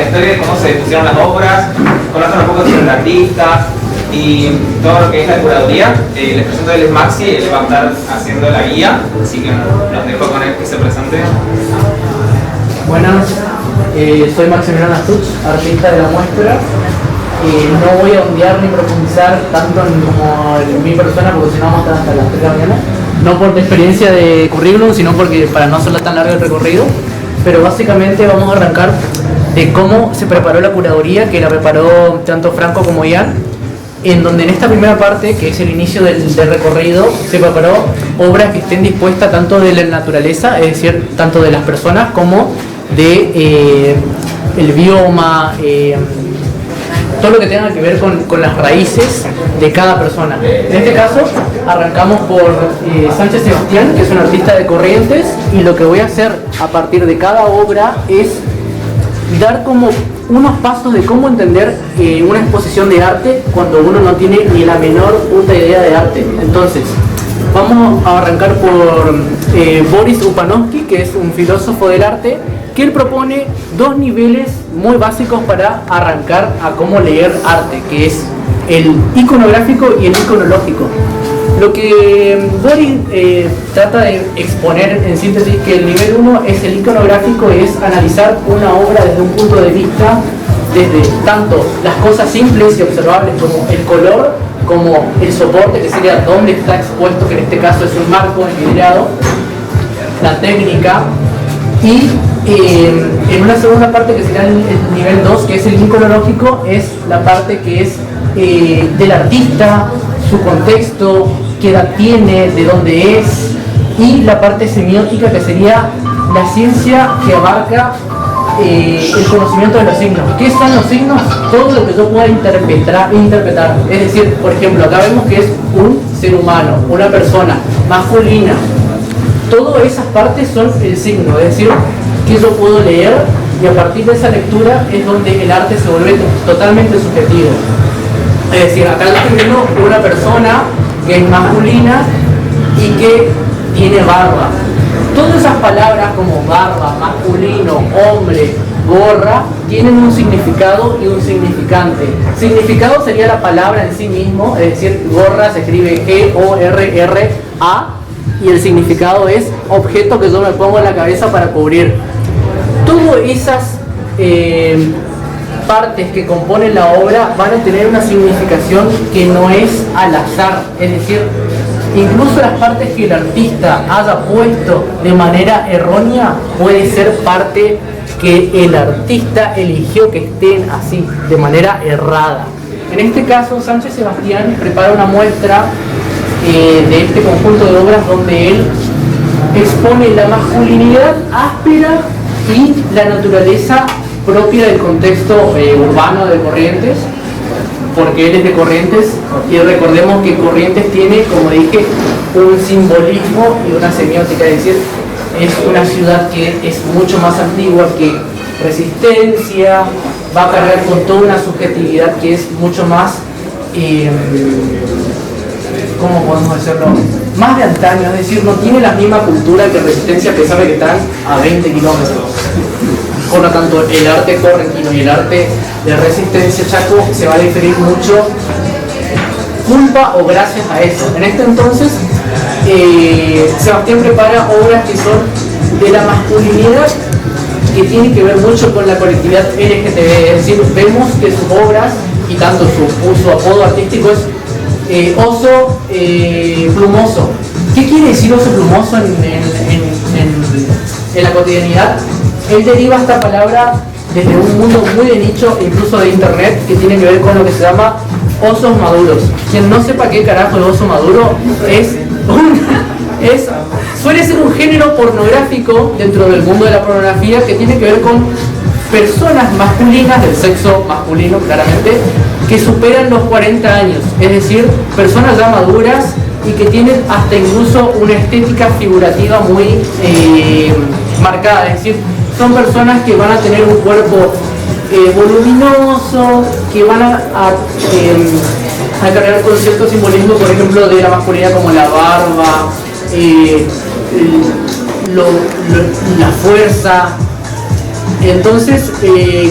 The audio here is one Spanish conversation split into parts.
historia de cómo se pusieron las obras, conozcan un poco sobre el artista y todo lo que es la curaduría. Les presento a él es Maxi, él va a estar haciendo la guía, así que los dejo con él que se presente. Buenas, soy Maximiliano Astuch, artista de la muestra. No voy a ondear ni profundizar tanto en mi persona porque si no vamos a estar hasta las 3 de la mañana. No por experiencia de currículum, sino porque para no hacerla tan larga el recorrido. Pero básicamente vamos a arrancar de cómo se preparó la curaduría, que la preparó tanto Franco como Ian, en donde en esta primera parte, que es el inicio del recorrido, se preparó obras que estén dispuestas tanto de la naturaleza, es decir, tanto de las personas como de el bioma, todo lo que tenga que ver con las raíces de cada persona. En este caso, arrancamos por Sánchez Sebastián, que es un artista de Corrientes, y lo que voy a hacer a partir de cada obra es dar como unos pasos de cómo entender una exposición de arte cuando uno no tiene ni la menor puta idea de arte. Entonces, vamos a arrancar por Boris Upanovsky, que es un filósofo del arte, que él propone dos niveles muy básicos para arrancar a cómo leer arte, que es el iconográfico y el iconológico. Lo que Boris trata de exponer en síntesis, que el nivel 1 es el iconográfico, es analizar una obra desde un punto de vista, desde tanto las cosas simples y observables como el color, como el soporte, que sería dónde está expuesto, que en este caso es un marco envidriado, la técnica, y en una segunda parte que será el nivel 2, que es el iconológico, es la parte que es del artista, su contexto, qué edad tiene, de dónde es, y la parte semiótica, que sería la ciencia que abarca el conocimiento de los signos. ¿Qué son los signos? Todo lo que yo pueda interpretar. Es decir, por ejemplo, acá vemos que es un ser humano, una persona masculina. Todas esas partes son el signo, es decir, que yo puedo leer, y a partir de esa lectura es donde el arte se vuelve totalmente subjetivo. Es decir, acá estoy viendo una persona que es masculina y que tiene barba. Todas esas palabras como barba, masculino, hombre, gorra, tienen un significado y un significante. Significado sería la palabra en sí mismo, es decir, gorra se escribe G-O-R-R-A, y el significado es objeto que yo me pongo en la cabeza para cubrir. Todas esas partes que componen la obra van a tener una significación que no es al azar, es decir, incluso las partes que el artista haya puesto de manera errónea puede ser parte que el artista eligió que estén así, de manera errada. En este caso, Sánchez Sebastián prepara una muestra de este conjunto de obras donde él expone la masculinidad áspera y la naturaleza propia del contexto urbano de Corrientes, porque él es de Corrientes, y recordemos que Corrientes tiene, como dije, un simbolismo y una semiótica, es decir, es una ciudad que es mucho más antigua que Resistencia, va a cargar con toda una subjetividad que es mucho más, ¿cómo podemos decirlo? Más de antaño, es decir, no tiene la misma cultura que Resistencia, a pesar de que están a 20 kilómetros. Por lo tanto, el arte correntino y el arte de Resistencia Chaco se va a diferir mucho, culpa o gracias a eso. En este entonces, Sebastián prepara obras que son de la masculinidad, que tienen que ver mucho con la colectividad LGTB, es decir, vemos que sus obras, y tanto su apodo artístico es oso plumoso. ¿Qué quiere decir oso plumoso en la cotidianidad? Él deriva esta palabra desde un mundo muy de nicho, incluso de internet, que tiene que ver con lo que se llama osos maduros. Quien no sepa qué carajo es oso maduro, suele ser un género pornográfico dentro del mundo de la pornografía que tiene que ver con personas masculinas, del sexo masculino claramente, que superan los 40 años, es decir, personas ya maduras y que tienen hasta incluso una estética figurativa muy marcada, es decir, son personas que van a tener un cuerpo voluminoso, que van a cargar con cierto simbolismo, por ejemplo, de la masculinidad, como la barba, la fuerza, Entonces,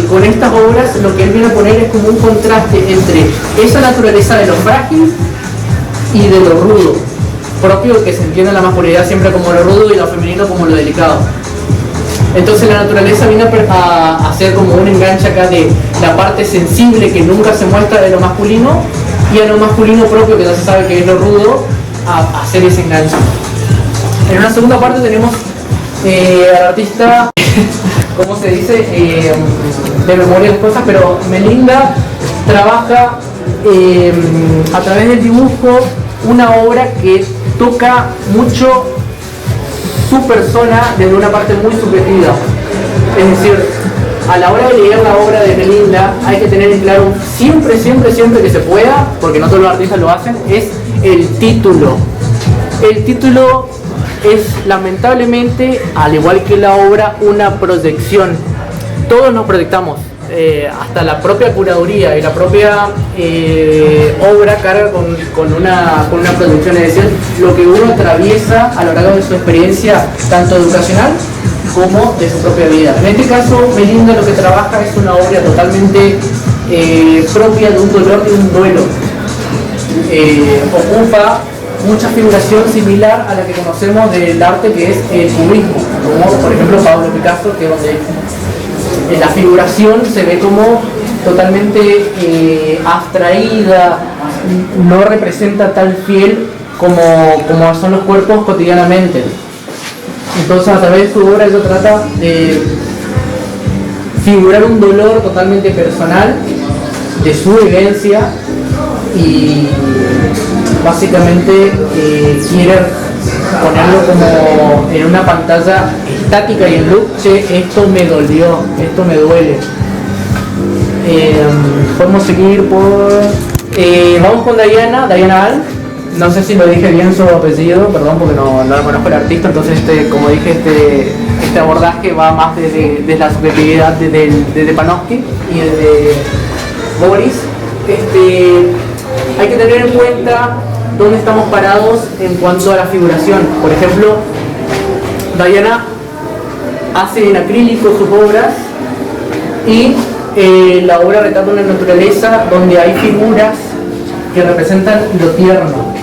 con estas obras lo que él viene a poner es como un contraste entre esa naturaleza de lo frágil y de lo rudo, propio que se entiende en la masculinidad siempre como lo rudo y lo femenino como lo delicado. Entonces la naturaleza viene a hacer como un enganche acá de la parte sensible que nunca se muestra de lo masculino y a lo masculino propio que ya se sabe que es lo rudo, a hacer ese enganche. En una segunda parte tenemos al artista, ¿cómo se dice? De memoria de cosas, pero Melinda trabaja a través del dibujo una obra que toca mucho su persona desde una parte muy subjetiva. Es decir, a la hora de leer la obra de Melinda hay que tener en claro siempre que se pueda, porque no todos los artistas lo hacen, es el título. El título es lamentablemente, al igual que la obra, una proyección. Todos nos proyectamos, hasta la propia curaduría y la propia obra carga con una proyección, es decir, lo que uno atraviesa a lo largo de su experiencia, tanto educacional como de su propia vida. En este caso, Melinda lo que trabaja es una obra totalmente propia de un dolor, de un duelo. Ocupa mucha figuración similar a la que conocemos del arte, que es el cubismo, como por ejemplo Pablo Picasso, que donde la figuración se ve como totalmente abstraída, no representa tal fiel como son los cuerpos cotidianamente. Entonces a través de su obra ella trata de figurar un dolor totalmente personal de su vivencia y básicamente quiere ponerlo como en una pantalla estática y en loop. Che, esto me dolió, esto me duele. Podemos seguir por... vamos con Diana Al. No sé si lo dije bien su apellido, perdón, porque no lo conozco el artista. Entonces, como dije, este abordaje va más desde la subjetividad de Panofsky y de Boris. Hay que tener en cuenta dónde estamos parados en cuanto a la figuración. Por ejemplo, Diana hace en acrílico sus obras y la obra retrata una naturaleza donde hay figuras que representan lo tierno.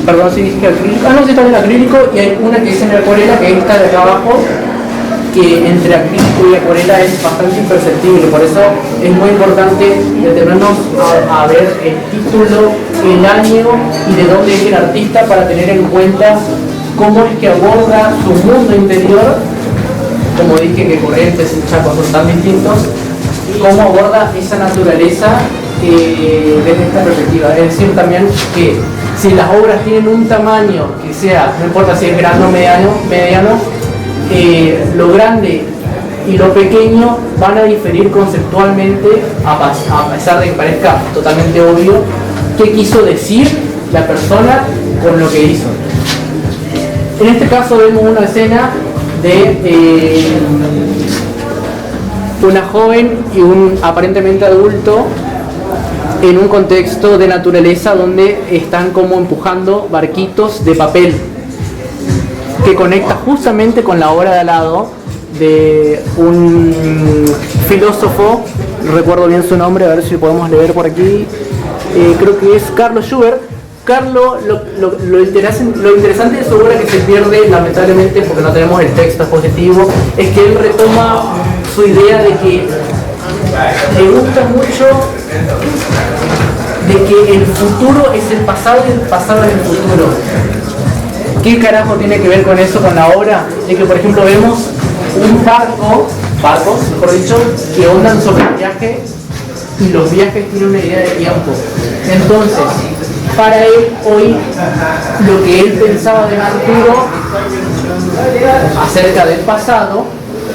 Perdón si dije acrílico. No, sí está en acrílico, y hay una que es en acuarela, que es esta de acá abajo, que entre acrílico y acuarela es bastante imperceptible. Por eso es muy importante detenernos a ver el título, el año y de dónde es el artista, para tener en cuenta cómo es que aborda su mundo interior. Como dije que Corrientes y Chaco son tan distintos, cómo aborda esa naturaleza desde esta perspectiva. Es decir, también que si las obras tienen un tamaño que sea, no importa si es grande o mediano, lo grande y lo pequeño van a diferir conceptualmente, a pesar de que parezca totalmente obvio qué quiso decir la persona con lo que hizo. En este caso vemos una escena de una joven y un aparentemente adulto en un contexto de naturaleza donde están como empujando barquitos de papel, que conecta justamente con la obra de al lado de un filósofo, no recuerdo bien su nombre, a ver si podemos leer por aquí, creo que es Carlos Schubert. Carlos, lo interesante de su obra, que se pierde lamentablemente porque no tenemos el texto expositivo, es que él retoma su idea de que le gusta mucho de que el futuro es el pasado y el pasado es el futuro. ¿Qué carajo tiene que ver con eso, con la obra? De que, por ejemplo, vemos barcos, mejor dicho, que andan sobre el viaje, y los viajes tienen una idea de tiempo. Entonces, para él hoy, lo que él pensaba de futuro acerca del pasado,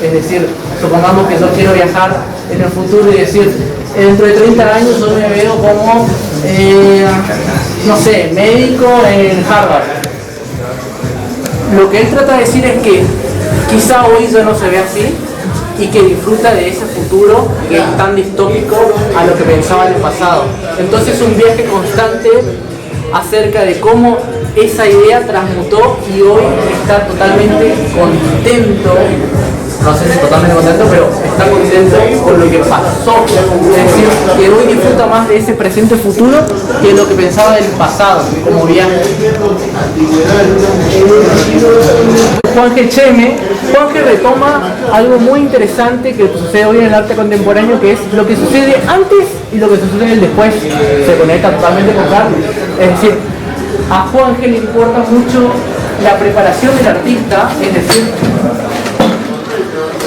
es decir, supongamos que yo quiero viajar en el futuro y decir, dentro de 30 años yo me veo como, no sé, médico en Harvard. Lo que él trata de decir es que quizá hoy ya no se ve así, y que disfruta de ese futuro que es tan distópico a lo que pensaba en el pasado. Entonces, un viaje constante acerca de cómo esa idea transmutó y hoy está totalmente contento, no sé si totalmente contento, pero está contento con lo que pasó. Es decir, que hoy disfruta más de ese presente futuro que de lo que pensaba del pasado, como viaje. Juanje Cheme, Juanje retoma algo muy interesante que sucede hoy en el arte contemporáneo, que es lo que sucede antes y lo que sucede después. Se conecta totalmente con Carlos. Es decir, a Juanje le importa mucho la preparación del artista, es decir,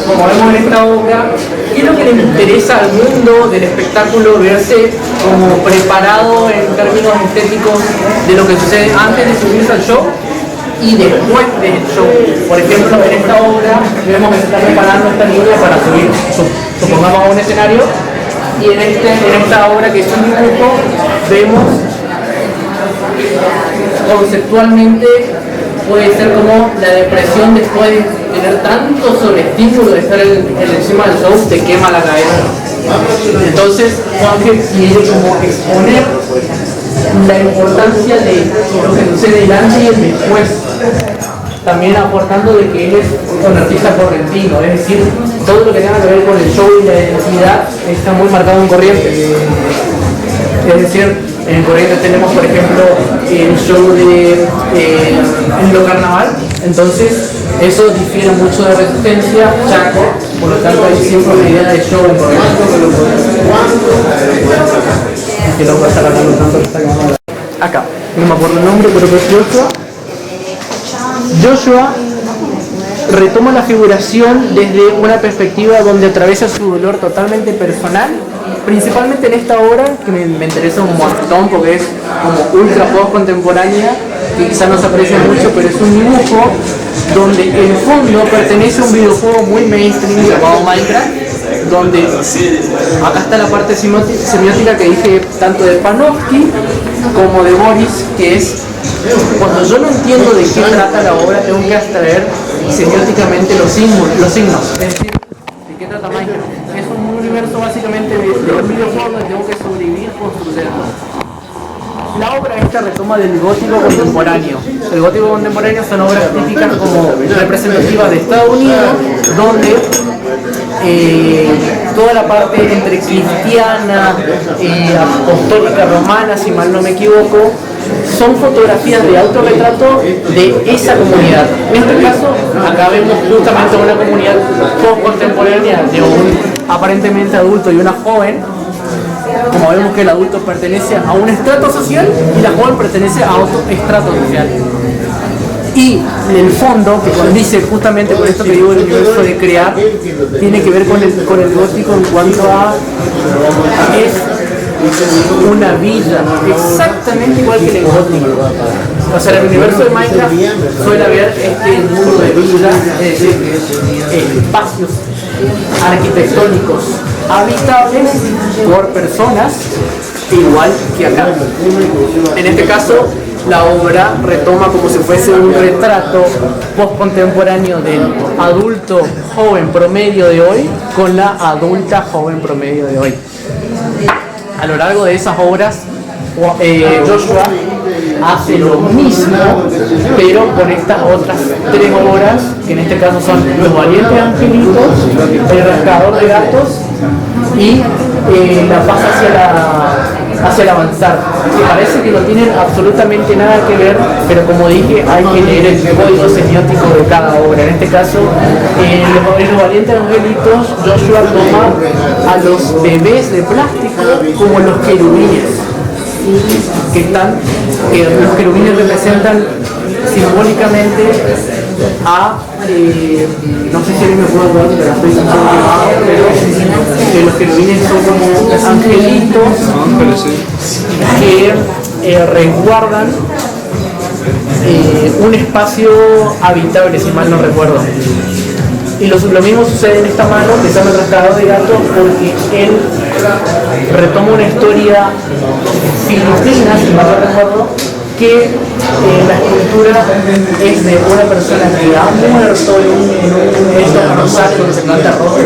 como vemos en esta obra, ¿qué es lo que le interesa al mundo del espectáculo? Verse como preparado en términos estéticos de lo que sucede antes de subirse al show y después del show. Por ejemplo, en esta obra vemos que se está preparando esta niña para subir, supongamos, a un escenario, y en esta obra, que es un dibujo, vemos conceptualmente puede ser como la depresión después de tener tanto sobreestímulo de estar encima del show, te quema la cabeza. Entonces Juanje quiere como exponer la importancia de lo que sucede el antes y el después, también aportando de que él es un artista correntino, es decir, todo lo que tenga que ver con el show y la identidad está muy marcado en Corrientes. Es decir, en Corrientes tenemos, por ejemplo, el show de lo carnaval, entonces eso difiere mucho de Resistencia, Chaco, por lo tanto hay siempre una idea de show en Corrientes. Que no va a estar hablando tanto esta cámara. Acá, no me acuerdo el nombre, pero es Joshua. Joshua retoma la figuración desde una perspectiva donde atraviesa su dolor totalmente personal, principalmente en esta obra que me interesa un montón porque es como ultra post contemporánea, que quizás no se aprecia mucho, pero es un dibujo donde el fondo pertenece a un videojuego muy mainstream llamado Minecraft, donde acá está la parte semiótica que dije tanto de Panofsky como de Boris, que es cuando yo no entiendo de qué trata la obra, tengo que abstraer semióticamente los signos, es decir, de qué trata Minecraft. Es un universo básicamente de un videojuego donde tengo que sobrevivir construyendo. La obra esta retoma del gótico contemporáneo. El gótico contemporáneo son obras típicas como representativas de Estados Unidos, donde toda la parte entre cristiana, apostólica romana, si mal no me equivoco, son fotografías de autorretrato de esa comunidad. En este caso, acá vemos justamente una comunidad post-contemporánea de un aparentemente adulto y una joven. Como vemos que el adulto pertenece a un estrato social y la joven pertenece a otro estrato social. Y en el fondo, que condice justamente con esto que digo el universo de crear, tiene que ver con el gótico en cuanto a es una villa, exactamente igual que el gótico. O sea, en el universo de Minecraft suele haber este mundo de villas, es decir, espacios arquitectónicos habitables por personas, igual que acá. En este caso, la obra retoma como si fuese un retrato post-contemporáneo del adulto joven promedio de hoy con la adulta joven promedio de hoy. A lo largo de esas obras, Joshua hace lo mismo, pero con estas otras tres obras, que en este caso son Los Valientes Angelitos, El Rascador de Gatos y La Paz hacia el Avanzar, que parece que no tienen absolutamente nada que ver, pero como dije, hay que leer el código semiótico de cada obra. En este caso, en Los Valientes Angelitos, Joshua toma a los bebés de plástico como los querubines, los querubines representan simbólicamente a, no sé si alguien me puede hablar, pero estoy pero los querubines son como angelitos que resguardan un espacio habitable, si mal no recuerdo. Y lo mismo sucede en esta mano, que se llama El Rascador de Gatos, porque él retoma una historia filipina, si mal no recuerdo, que la escultura es de una persona que ha muerto en un rosario donde se planta rojo, en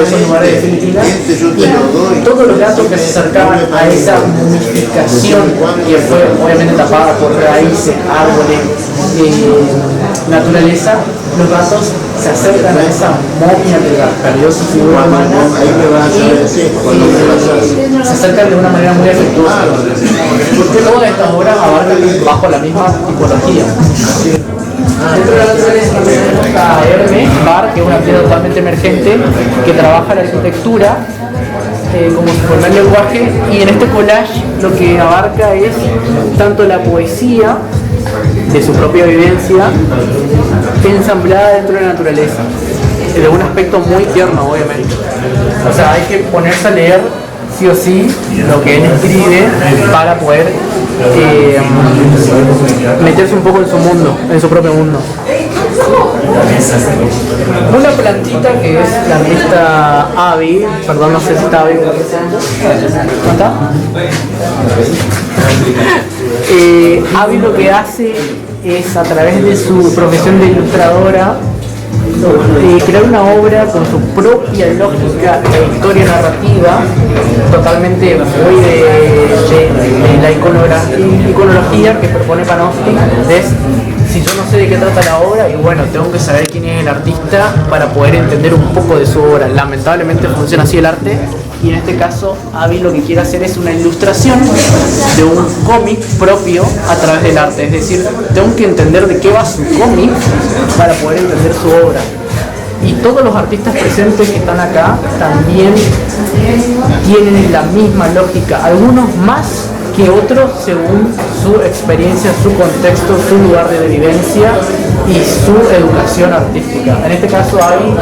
esos lugares de Filipinas, y todo todos los gatos que se acercaban a esa momificación que fue obviamente tapada por raíces, árboles, naturaleza, los gatos se acercan a esa momia que perdió su figura humana y se acercan de una manera muy afectuosa. Porque todas estas obras abarcan bajo la misma tipología. Dentro de la naturaleza también tenemos a Hermes Bar, que es una piedra totalmente emergente que trabaja la arquitectura como su primer lenguaje, y en este collage lo que abarca es tanto la poesía de su propia vivencia ensamblada dentro de la naturaleza, de un aspecto muy tierno obviamente. O sea, hay que ponerse a leer sí o sí lo que él escribe para poder meterse un poco en su mundo, en su propio mundo. Una plantita que es la mesta Avi, perdón, no sé si está Avi, ¿no está? Avi lo que hace es, a través de su profesión de ilustradora, crear una obra con su propia lógica e historia narrativa, totalmente muy de la iconología que propone Panofsky. Es, si yo no sé de qué trata la obra, y bueno, tengo que saber quién es el artista para poder entender un poco de su obra. Lamentablemente funciona así el arte, y en este caso Avi lo que quiere hacer es una ilustración de un cómic propio a través del arte. Es decir, tengo que entender de qué va su cómic para poder entender su obra. Y todos los artistas presentes que están acá también tienen la misma lógica, algunos más que otros según su experiencia, su contexto, su lugar de vivencia y su educación artística. En este caso a Avi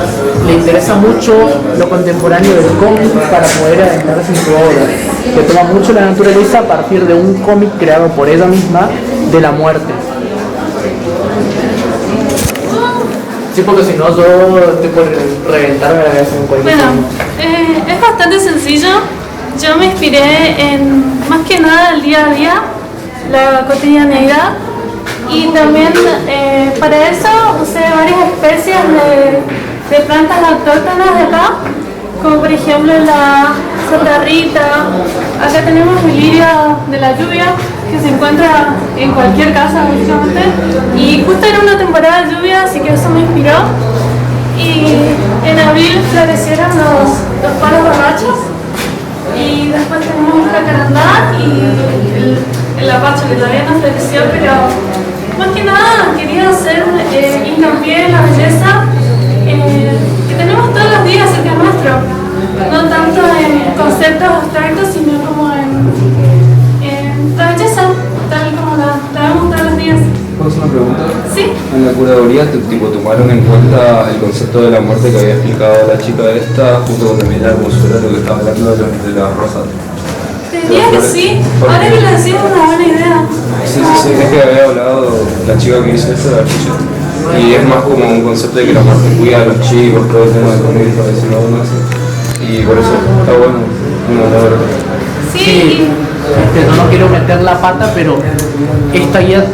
le interesa mucho lo contemporáneo del cómic para poder adentrarse en su obra, que toma mucho la naturaleza a partir de un cómic creado por ella misma de la muerte. Sí, porque si no yo estoy por reventarme la cabeza en cualquier Bueno, es bastante sencillo. Yo me inspiré en, más que nada, el día a día, la cotidianeidad, y también para eso usé varias especies de plantas autóctonas de acá, como por ejemplo la Santa Rita. Acá tenemos el lirio de la lluvia, que se encuentra en cualquier casa básicamente, y justo era una temporada de lluvia, así que eso me inspiró. Y en abril florecieron los palos borrachos, y después tenemos la carandá y el apache, que todavía no floreció, pero más que nada quería hacer hincapié en la belleza que tenemos todos los días cerca nuestro, no tanto en conceptos abstractos, sino como en la belleza, tal como la vemos todos los días. ¿Puedo hacer una pregunta? Sí. En la curaduría tomaron en cuenta el concepto de la muerte que había explicado la chica esta, junto con también la hermosura de lo que estaba hablando de las rosas. Te diría que sí, ahora que lo decís es una buena idea. Sí, es que había hablado la chica que hizo eso de Archillo. Y es más como un concepto de que la muerte cuida a los chicos, todo el tema de convivir, decirlo uno así. Y por eso está bueno, la verdad. Sí. No quiero meter la pata, pero esta guía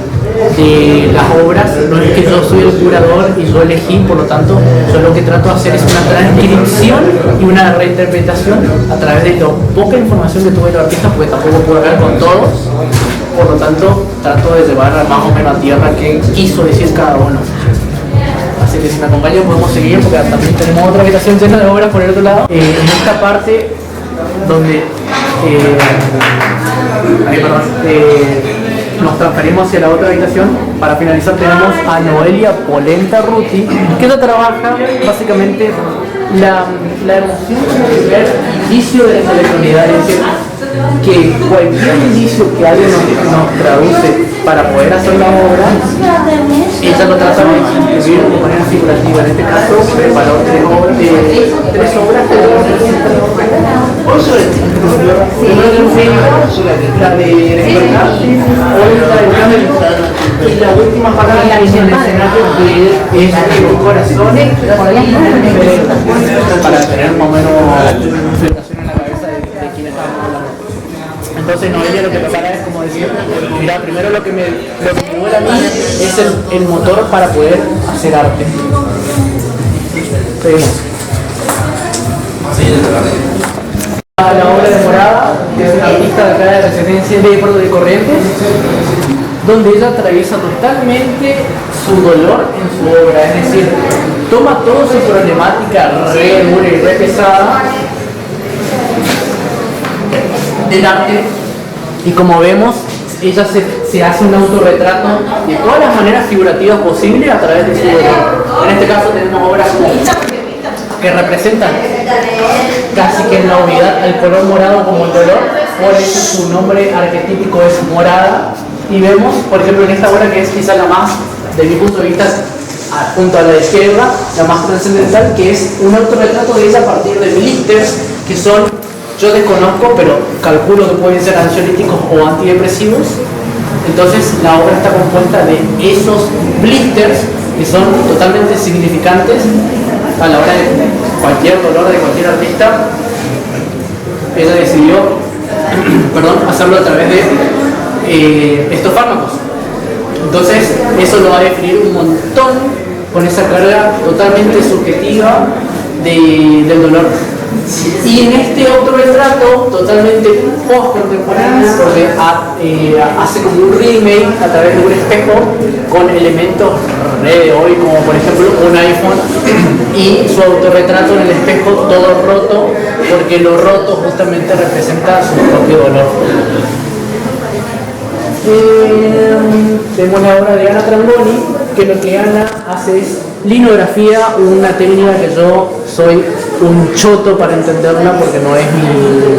de las obras no es que yo soy el curador y yo elegí, por lo tanto yo lo que trato de hacer es una transcripción y una reinterpretación a través de la poca información que tuve de los artistas, porque tampoco puedo hablar con todos, por lo tanto trato de llevar más o menos a tierra qué quiso decir cada uno. Así que si me acompañan podemos seguir, porque también tenemos otra habitación llena de obras por el otro lado. En esta parte donde nos transferimos hacia la otra habitación. Para finalizar tenemos a Noelia Polenta Ruti, que ella trabaja básicamente la emoción como primer indicio de la intelectualidad, es decir, que cualquier indicio que alguien nos traduce para poder hacer la obra, ella lo trata de incluir de manera figurativa. En este caso preparó tres obras que la de despertar, otra de cambio, y la última palabra en el escenario que es un corazón, para tener más o menos una explicación en la cabeza de quién estamos hablando. Entonces Noelia lo que prepara es como decir, mira, primero lo que me duele a mí es el motor para poder hacer arte. Seguimos. La obra de artista de acá de Resistencia de Corrientes, donde ella atraviesa totalmente su dolor en su obra, es decir, toma toda su problemática re dura y re pesada del arte, y como vemos, ella se hace un autorretrato de todas las maneras figurativas posibles a través de su dolor. En este caso tenemos obras que representan casi que en la obviedad el color morado como el dolor, por eso su nombre arquetípico es morada. Y vemos, por ejemplo, en esta obra que es quizá la más, de mi punto de vista, junto a la izquierda, la más trascendental, que es un autorretrato de ella a partir de blisters, que son, yo desconozco, pero calculo que pueden ser ansiolíticos o antidepresivos. Entonces la obra está compuesta de esos blisters que son totalmente significantes a la hora de cualquier dolor de cualquier artista. Ella decidió hacerlo a través de estos fármacos. Entonces eso lo va a definir un montón con esa carga totalmente subjetiva del dolor. Y en este otro retrato totalmente post-contemporáneo, porque hace como un remake a través de un espejo con elementos de hoy, como por ejemplo un iPhone, y su autorretrato en el espejo todo roto, porque lo roto justamente representa su propio dolor. Tenemos la obra de Ana Trangoni, que lo que Ana hace es linografía, una técnica que yo soy un choto para entenderla, porque no es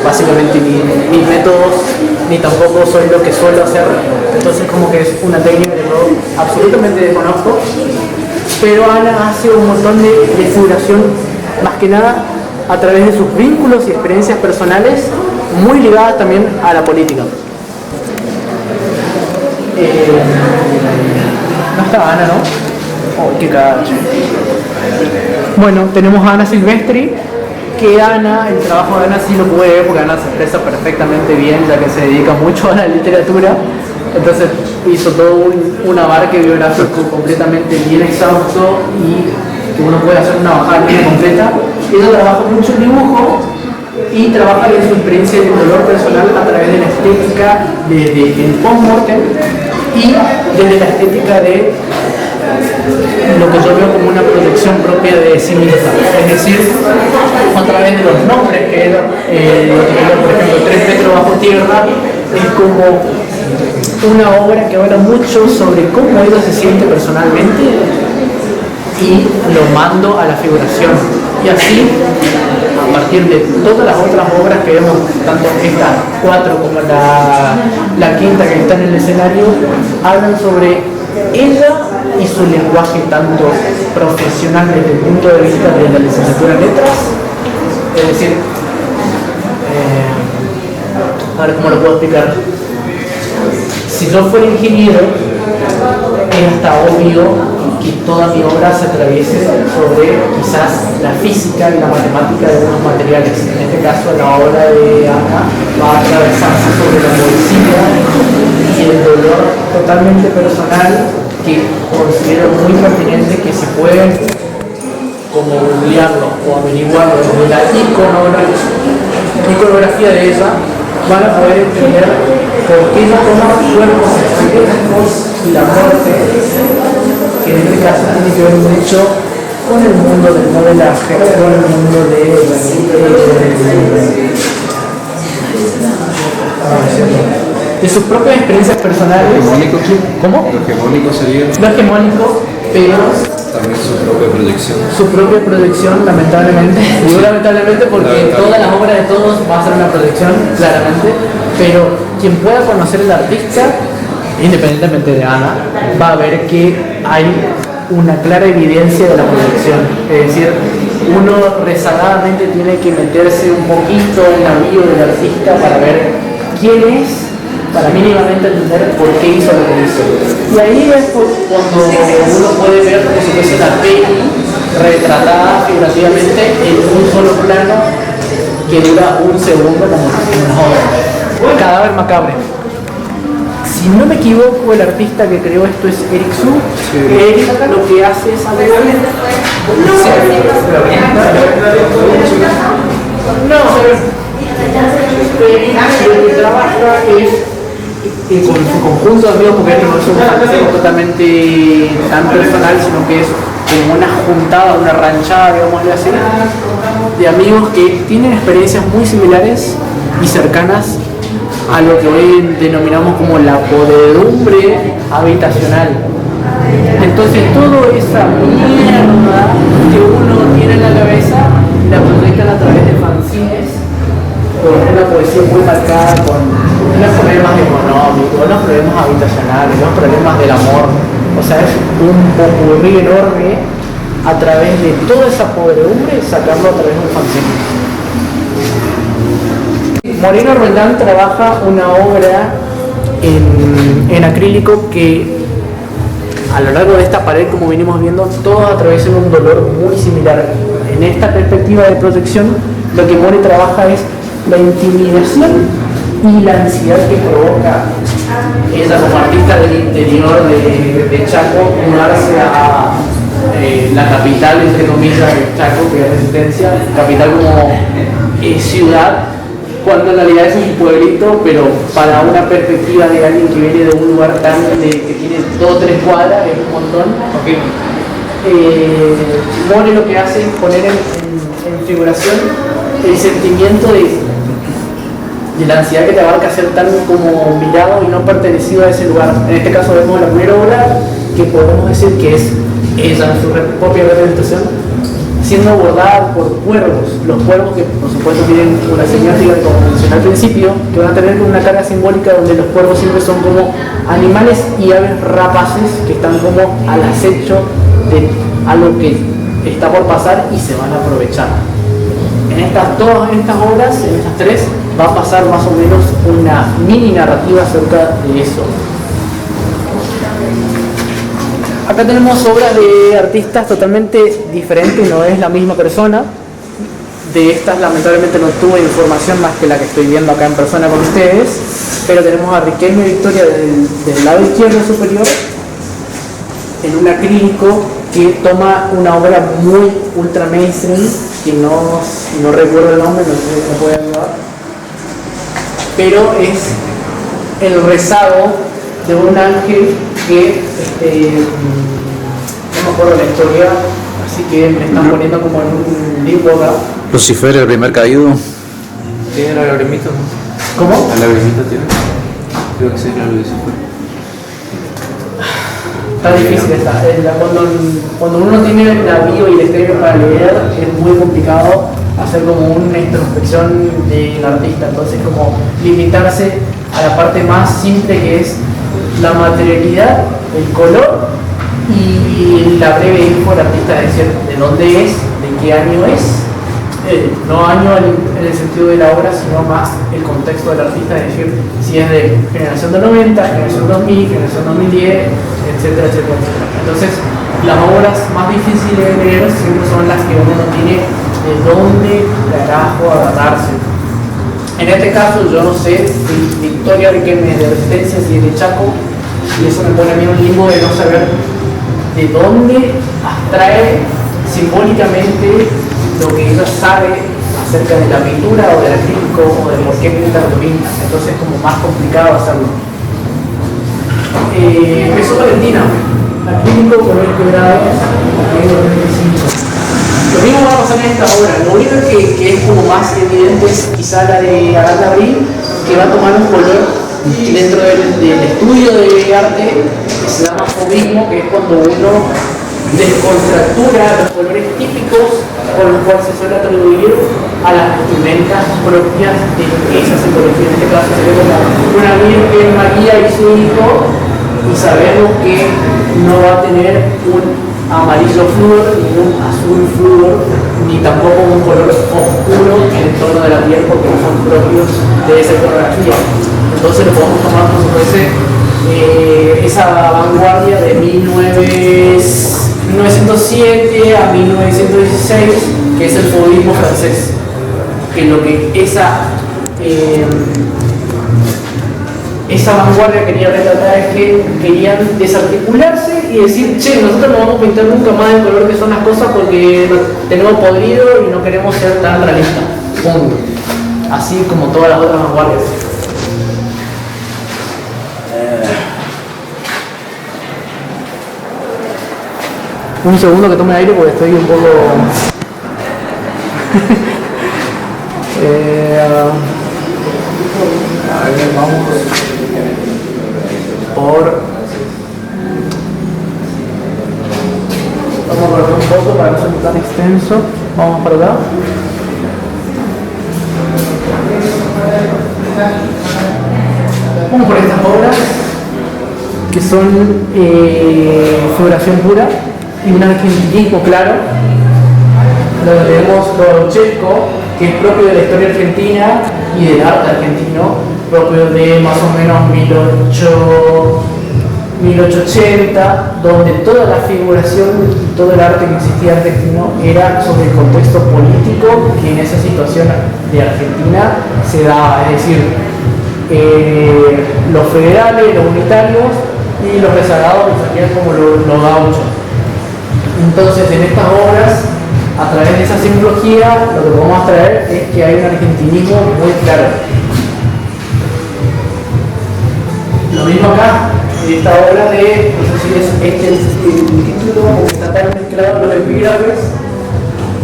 básicamente mis métodos, ni tampoco soy lo que suelo hacer. Entonces como que es una técnica que yo absolutamente desconozco, pero Ana hace un montón de figuración, más que nada a través de sus vínculos y experiencias personales, muy ligadas también a la política. No está Ana, ¿no? Oh, qué cacho. Bueno, tenemos a Ana Silvestri, que Ana, el trabajo de Ana sí lo pude ver porque Ana se expresa perfectamente bien, ya que se dedica mucho a la literatura. Entonces hizo todo un abarque biográfico completamente bien exhausto y que uno puede hacer una bajada línea completa. Ella trabaja mucho en dibujo y trabaja en su experiencia de dolor personal a través de la estética del post-mortem y desde la estética de lo que yo veo como una proyección propia de sí misma, es decir, a través de los nombres que él, por ejemplo, 3 metros bajo tierra, es como una obra que habla mucho sobre cómo ella se siente personalmente y lo mando a la figuración. Y así, a partir de todas las otras obras que vemos, tanto estas 4 como la quinta que está en el escenario, hablan sobre ella y su lenguaje tanto profesional desde el punto de vista de la licenciatura en letras, es decir, a ver cómo lo puedo explicar. Si yo fuera ingeniero, es hasta obvio que toda mi obra se atraviese sobre quizás la física y la matemática de unos materiales. En este caso, la obra de Ana va a atravesarse sobre la poesía y el dolor totalmente personal, que considero muy pertinente que si pueden como googlearlo o averiguarlo desde la iconografía de ella, van a poder entender por qué no toma cuerpos extraños y la muerte, que en este caso tiene que ver mucho con el mundo del modelaje, con el mundo de sus propias experiencias personales. ¿Hegemónico? ¿Cómo? Lo hegemónico sería No hegemónico, pero también su propia proyección. su propia proyección, lamentablemente. Digo lamentablemente porque todas las obras de todos va a ser una proyección, claramente, pero quien pueda conocer al artista, independientemente de Ana, va a ver que hay una clara evidencia de la proyección. Es decir, uno rezagadamente tiene que meterse un poquito en la bio del artista para ver quién es, para mínimamente entender por qué hizo lo que hizo. Y ahí es cuando uno puede ver como si fuese una peli retratada figurativamente en un solo plano que dura un segundo, como en una obra. Cadáver macabre. Si no me equivoco, el artista que creó esto es Eric Su. Eric lo que hace es lo que trabaja un conjunto de amigos, porque esto no es un paseo totalmente tan personal, sino que es como una juntada, una ranchada, digamos así, de amigos que tienen experiencias muy similares y cercanas a lo que hoy denominamos como la podredumbre habitacional. Entonces toda esa mierda que uno tiene en la cabeza la proyectan a través de fanzines con una poesía muy marcada, con los problemas económicos, los problemas habitacionales, los problemas del amor. O sea, es un popurrí enorme a través de toda esa podredumbre, sacarlo a través de un fanzine. Moreno Roldán trabaja una obra en acrílico que a lo largo de esta pared, como venimos viendo, todos atraviesan un dolor muy similar. En esta perspectiva de proyección, lo que More trabaja es la intimidación y la ansiedad que provoca ella como artista del interior de Chaco mudarse a la capital, entre comillas, de Chaco, que es Resistencia, capital como ciudad, cuando en realidad es un pueblito, pero para una perspectiva de alguien que viene de un lugar tan que tiene 2 o 3 cuadras, es un montón. Okay. More lo que hace es poner en figuración el sentimiento de la ansiedad que te abarca ser tan como mirado y no pertenecido a ese lugar. En este caso vemos la primera obra que podemos decir que es ella en su propia representación, siendo abordada por cuervos. Los cuervos que por supuesto tienen una semántica, como mencioné al principio, que van a tener una carga simbólica donde los cuervos siempre son como animales y aves rapaces que están como al acecho de algo que está por pasar y se van a aprovechar. Todas estas obras, en estas 3, va a pasar más o menos una mini narrativa acerca de eso. Acá tenemos obras de artistas totalmente diferentes, no es la misma persona. De estas lamentablemente no tuve información más que la que estoy viendo acá en persona con ustedes, pero tenemos a Riquelme Victoria del lado izquierdo superior, en un acrílico que toma una obra muy ultra mainstream, que no recuerdo el nombre, no sé si me puede ayudar, pero es el rezago de un ángel que no me acuerdo la historia, así que me están poniendo como en un limbo acá. Lucifer, el primer caído. ¿Tiene la lagrimita? ¿Cómo? ¿La lagrimita tiene? Creo que sí, la Lucifer. Está difícil cuando uno tiene la bio y el escribe para leer, es muy complicado hacer como una introspección del artista, entonces como limitarse a la parte más simple que es la materialidad, el color y la breve info del artista, es decir, de dónde es, de qué año es, no año en el sentido de la obra, sino más el contexto del artista, es decir, si es de generación del 90, generación 2000, generación 2010, etcétera, etcétera, etcétera. Entonces, las obras más difíciles de leer siempre son las que uno no tiene de dónde carajo agarrarse. En este caso, yo no sé si Victoria Riquelme es de Resistencia, si es de Chaco, y eso me pone a mí un limbo de no saber de dónde abstrae simbólicamente lo que ella sabe acerca de la pintura o del acrílico o de por qué pinta lo que pinta. Entonces es como más complicado hacerlo. Empezó Valentina, acrílico con el quebrado, lo mismo va a pasar en esta obra. Lo único que es como más evidente es quizá la de Agatha Abril, que va a tomar un color dentro del estudio de arte que se llama fobismo, que es cuando uno descontractura los colores típicos con los cuales se suele atribuir a las vestimentas propias de esa simbología. En este caso sería como una Virgen María y su hijo, y sabemos que no va a tener un amarillo flúor, ni un azul flúor, ni tampoco un color oscuro en el tono de la piel, porque no son propios de esa iconografía. Entonces lo podemos tomar como si fuese esa vanguardia de 1907 a 1916, que es el fauvismo francés, que lo que esa vanguardia quería retratar es que querían desarticularse y decir, che, nosotros no vamos a pintar nunca más el color que son las cosas porque tenemos podrido y no queremos ser tan realistas. Punto. Así como todas las otras vanguardias. Un segundo que tome aire porque estoy un poco... a ver, vamos por... Vamos a correr un poco para no ser tan extenso. Vamos para acá. Vamos por estas obras que son figuración pura y un argentinismo claro, donde tenemos Gauchesco, que es propio de la historia argentina y del arte argentino, propio de más o menos 1880, donde toda la figuración y todo el arte que existía argentino era sobre el contexto político que en esa situación de Argentina se daba, es decir, los federales, los unitarios y los rezagados que salían como los gauchos. Entonces, en estas obras, a través de esa simbología, lo que podemos traer es que hay un argentinismo muy claro. Lo mismo acá, en esta obra de, no sé si es este el título, porque está tan mezclado los epígrafes,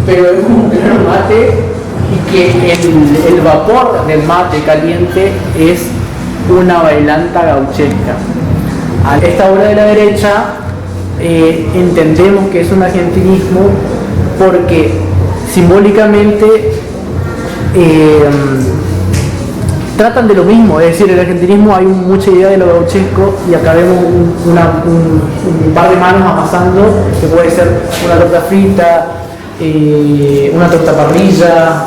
pero es un gran mate y que el vapor del mate caliente es una bailanta gauchesca. A esta obra de la derecha entendemos que es un argentinismo porque simbólicamente tratan de lo mismo, es decir, el argentinismo hay mucha idea de lo gauchesco y acá vemos un par de manos amasando, que puede ser una torta frita, una torta parrilla,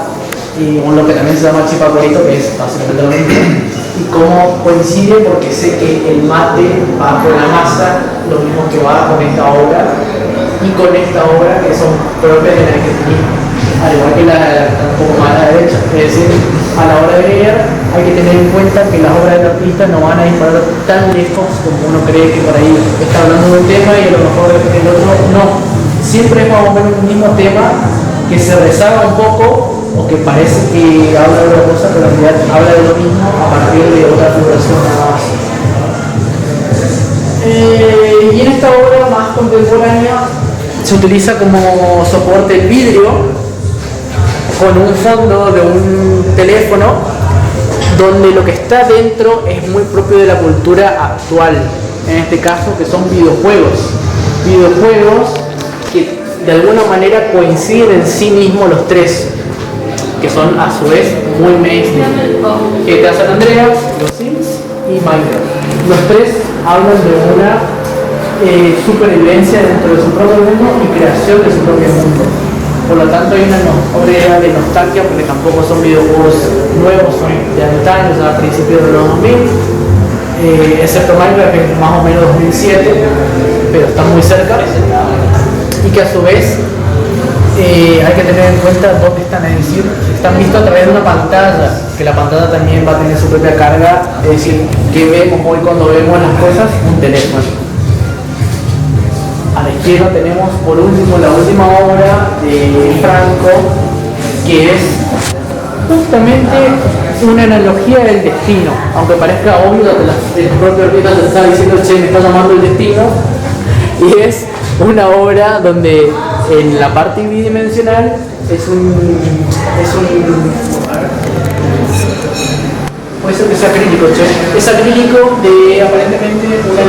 o lo que también se llama chipacorito, que es básicamente lo mismo. Y cómo coincide porque sé que el mate va con la masa, lo mismo que va con esta obra y con esta obra que son propias del argentinismo, al igual que un poco más a la derecha. Es decir, a la hora de leer hay que tener en cuenta que las obras del artista no van a disparar tan lejos como uno cree que por ahí está hablando de un tema y a lo mejor el otro no. Siempre es más o menos el mismo tema que se rezaga un poco o que parece que habla de otra cosa, pero en realidad habla de lo mismo a partir de otra figuración nada más. Y en esta obra más contemporánea se utiliza como soporte el vidrio con un fondo de un teléfono donde lo que está dentro es muy propio de la cultura actual, en este caso que son videojuegos que de alguna manera coinciden en sí mismos los tres, que son a su vez muy mainstream. GTA San Andreas, los Sims y Minecraft. Los tres hablan de una supervivencia dentro de su propio mundo y creación de su propio mundo. Por lo tanto hay una obra de nostalgia porque tampoco son videojuegos nuevos, son de antaño, ya a principios de los 2000, excepto Minecraft que es más o menos 2007, pero está muy cerca, y que a su vez hay que tener en cuenta dónde están, es decir, están vistos a través de una pantalla, que la pantalla también va a tener su propia carga, es decir, que vemos hoy cuando vemos las cosas, un teléfono. A la izquierda tenemos por último la última obra de Franco, que es justamente una analogía del destino, aunque parezca obvio, el propio artista te está diciendo, che, me está llamando el destino, y es una obra donde en la parte bidimensional puede ser que sea acrílico, che. Es acrílico de aparentemente una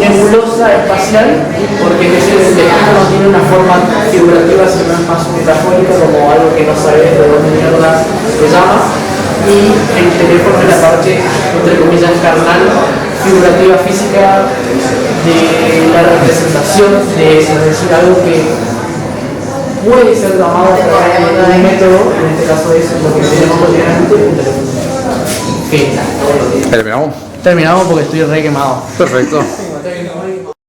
nebulosa espacial, porque el destino no tiene una forma figurativa, sino es más metafórica, como algo que no sabes de dónde mierda se llama, y el teléfono es la parte, entre comillas, carnal, figurativa física de la representación de eso, es decir, algo que puede ser llamado a través de un método, en este caso es lo que tenemos cotidianamente, un teléfono. ¿Terminamos? Terminamos porque estoy re quemado. Perfecto.